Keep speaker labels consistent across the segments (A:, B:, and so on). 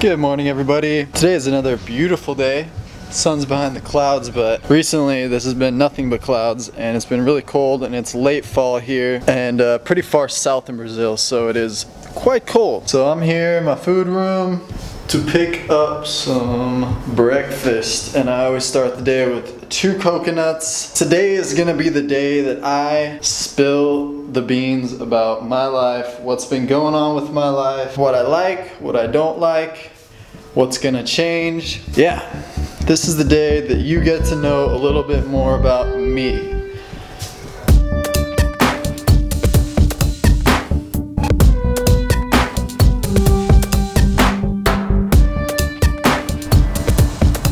A: Good morning, everybody. Today is another beautiful day. Sun's behind the clouds, but recently this has been nothing but clouds, and it's been really cold, and it's late fall here and pretty far south in Brazil, so it is quite cold. So I'm here in my food room to pick up some breakfast, and I always start the day with 2 coconuts. Today is gonna be the day that I spill the beans about my life, what's been going on with my life, what I like, what I don't like, what's gonna change. Yeah, this is the day that you get to know a little bit more about me.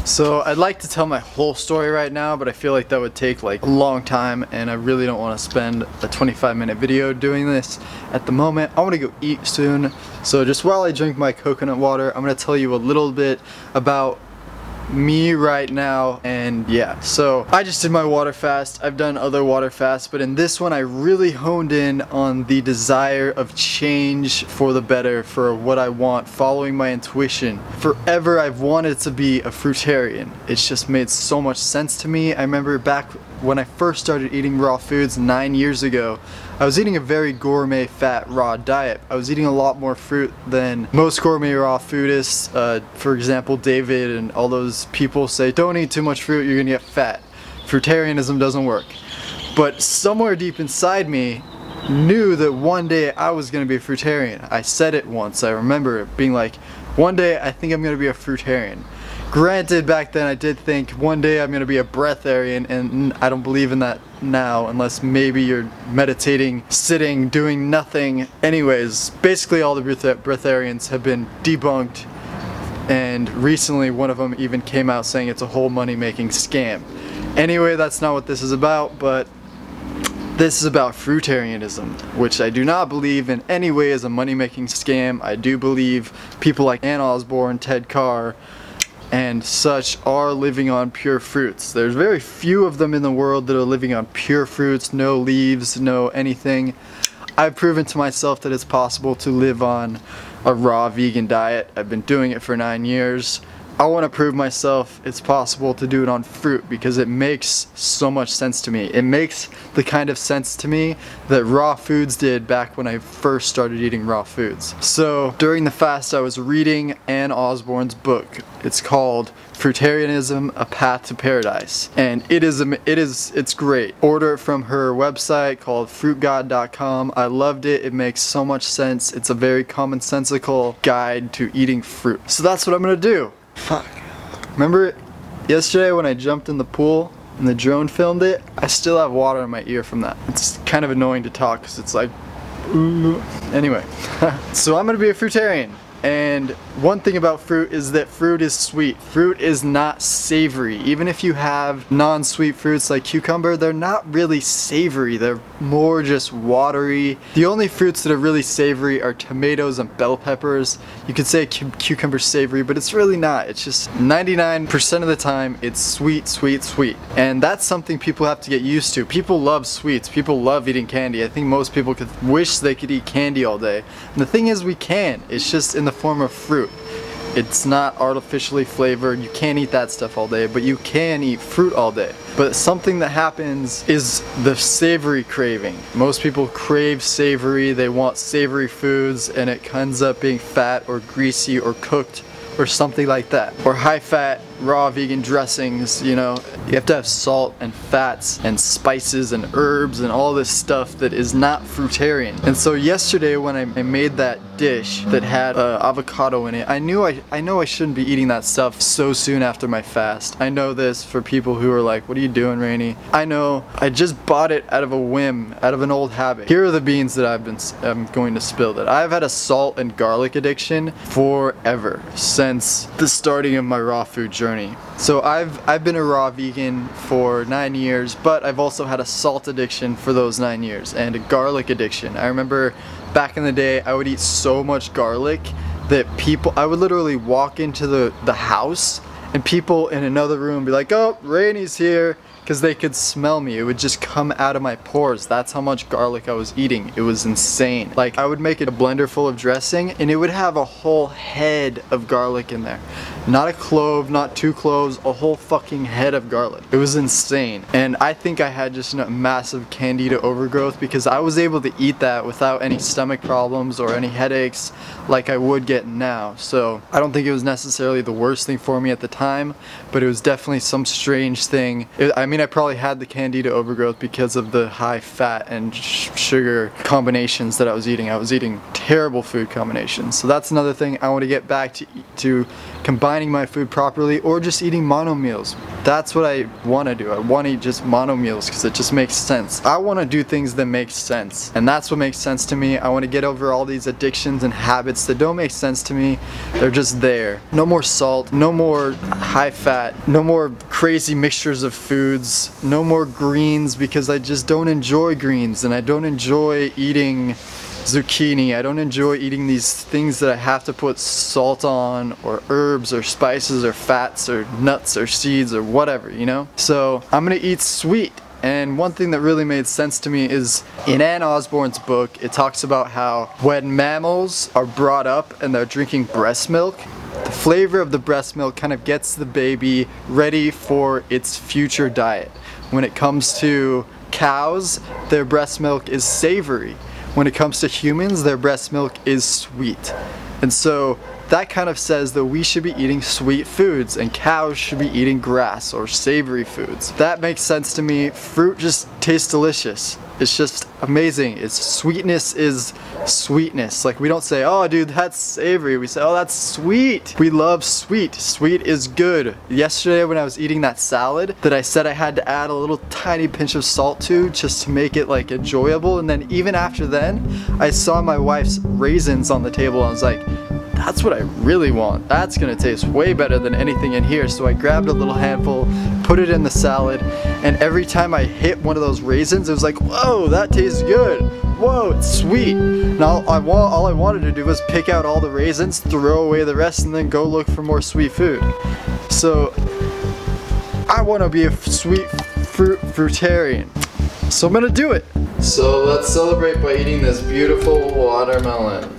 A: So I'd like to tell my whole story right now, but I feel like that would take like a long time, and I really don't want to spend a 25-minute video doing this at the moment. I want to go eat soon, so just while I drink my coconut water, I'm going to tell you a little bit about me right now. And yeah, so I just did my water fast. I've done other water fasts, but in this one I really honed in on the desire of change for the better, for what I want, following my intuition. Forever I've wanted to be a fruitarian. It's just made so much sense to me. I remember back when I first started eating raw foods 9 years ago, I was eating a very gourmet fat raw diet. I was eating a lot more fruit than most gourmet raw foodists. For example, David and all those people say, don't eat too much fruit, you're gonna get fat. Fruitarianism doesn't work. But somewhere deep inside me knew that one day I was gonna be a fruitarian. I said it once, I remember it being like, one day I think I'm gonna be a fruitarian. Granted, back then I did think one day I'm gonna be a breatharian, and I don't believe in that now, unless maybe you're meditating, sitting, doing nothing. Anyways, basically all the breatharians have been debunked, and recently one of them even came out saying it's a whole money-making scam. Anyway, that's not what this is about, but this is about fruitarianism, which I do not believe in any way is a money-making scam. I do believe people like Ann Osborne, Ted Carr, and such are living on pure fruits. There's very few of them in the world that are living on pure fruits, no leaves, no anything. I've proven to myself that it's possible to live on a raw vegan diet. I've been doing it for 9 years. I want to prove myself it's possible to do it on fruit because it makes so much sense to me. It makes the kind of sense to me that raw foods did back when I first started eating raw foods. So during the fast I was reading Ann Osborne's book. It's called Fruitarianism, A Path to Paradise, and it's great. Order it from her website called fruitgod.com. I loved it. It makes so much sense. It's a very commonsensical guide to eating fruit. So that's what I'm gonna do. Fuck. Remember yesterday when I jumped in the pool and the drone filmed it? I still have water in my ear from that. It's kind of annoying to talk because it's like, anyway. So I'm gonna be a fruitarian. And one thing about fruit is that fruit is sweet. Fruit is not savory. Even if you have non-sweet fruits like cucumber, they're not really savory. They're more just watery. The only fruits that are really savory are tomatoes and bell peppers. You could say cucumber's savory, but it's really not. It's just 99% of the time it's sweet, sweet, sweet. And that's something people have to get used to. People love sweets. People love eating candy. I think most people could wish they could eat candy all day. And the thing is, we can. It's just in the form of fruit. It's not artificially flavored. You can't eat that stuff all day, but you can eat fruit all day. But something that happens is the savory craving. Most people crave savory. They want savory foods, and it ends up being fat or greasy or cooked or something like that. Or high fat, raw vegan dressings, you know. You have to have salt and fats and spices and herbs and all this stuff that is not fruitarian. And so yesterday when I made that dish that had avocado in it, I know I shouldn't be eating that stuff so soon after my fast. I know this for people who are like, what are you doing, Rainey? I know, I just bought it out of a whim, out of an old habit. Here are the beans that I'm going to spill. That I've had a salt and garlic addiction forever, since the starting of my raw food journey. So I've been a raw vegan for 9 years, but I've also had a salt addiction for those 9 years and a garlic addiction. I remember back in the day I would eat so much garlic that I would literally walk into the house and people in another room be like, oh, Rainey's here, because they could smell me. It would just come out of my pores. That's how much garlic I was eating. It was insane. Like, I would make it a blender full of dressing and it would have a whole head of garlic in there. Not a clove, not 2 cloves, a whole fucking head of garlic. It was insane. And I think I had just a massive candida overgrowth because I was able to eat that without any stomach problems or any headaches like I would get now. So I don't think it was necessarily the worst thing for me at the time, but it was definitely some strange thing. I mean, I probably had the candida overgrowth because of the high fat and sugar combinations that I was eating. I was eating terrible food combinations. So that's another thing I want to get back to combining my food properly, or just eating mono meals. That's what I want to do. I want to eat just mono meals because it just makes sense. I want to do things that make sense, and that's what makes sense to me. I want to get over all these addictions and habits that don't make sense to me. They're just there. No more salt, no more high fat, no more crazy mixtures of foods, no more greens because I just don't enjoy greens, and I don't enjoy eating zucchini. I don't enjoy eating these things that I have to put salt on, or herbs or spices or fats or nuts or seeds or whatever, you know? So I'm gonna eat sweet. And one thing that really made sense to me is in Ann Osborne's book, it talks about how when mammals are brought up and they're drinking breast milk, the flavor of the breast milk kind of gets the baby ready for its future diet. When it comes to cows, their breast milk is savory. When it comes to humans, their breast milk is sweet. And so that kind of says that we should be eating sweet foods and cows should be eating grass or savory foods. That makes sense to me. Fruit just tastes delicious. It's just amazing. Its sweetness is sweetness. Like, we don't say, oh dude, that's savory. We say, oh, that's sweet. We love sweet. Sweet is good. Yesterday when I was eating that salad that I said I had to add a little tiny pinch of salt to just to make it like enjoyable, and then even after then I saw my wife's raisins on the table and I was like, that's what I really want. That's gonna taste way better than anything in here. So I grabbed a little handful, put it in the salad, and every time I hit one of those raisins, it was like, whoa, that tastes good. Whoa, it's sweet. Now all I wanted to do was pick out all the raisins, throw away the rest, and then go look for more sweet food. So I want to be a sweet fruitarian. So I'm gonna do it. So let's celebrate by eating this beautiful watermelon.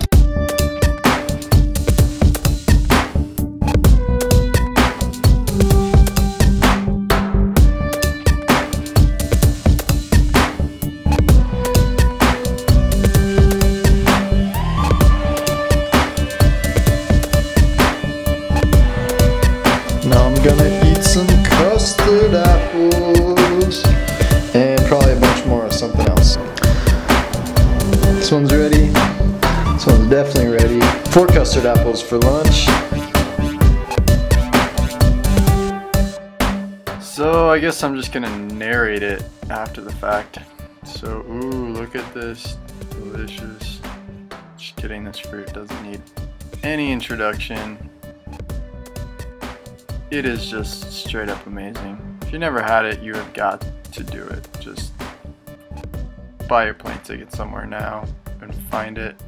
A: Gonna eat some custard apples and probably a bunch more of something else. This one's ready. This one's definitely ready. 4 custard apples for lunch. So I guess I'm just gonna narrate it after the fact. So, ooh, look at this. Delicious. Just kidding, this fruit doesn't need any introduction. It is just straight up amazing. If you never had it, you have got to do it. Just buy your plane ticket somewhere now and find it.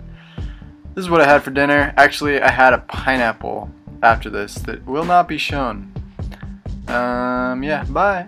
A: This is what I had for dinner. Actually, I had a pineapple after this that will not be shown. Yeah, bye.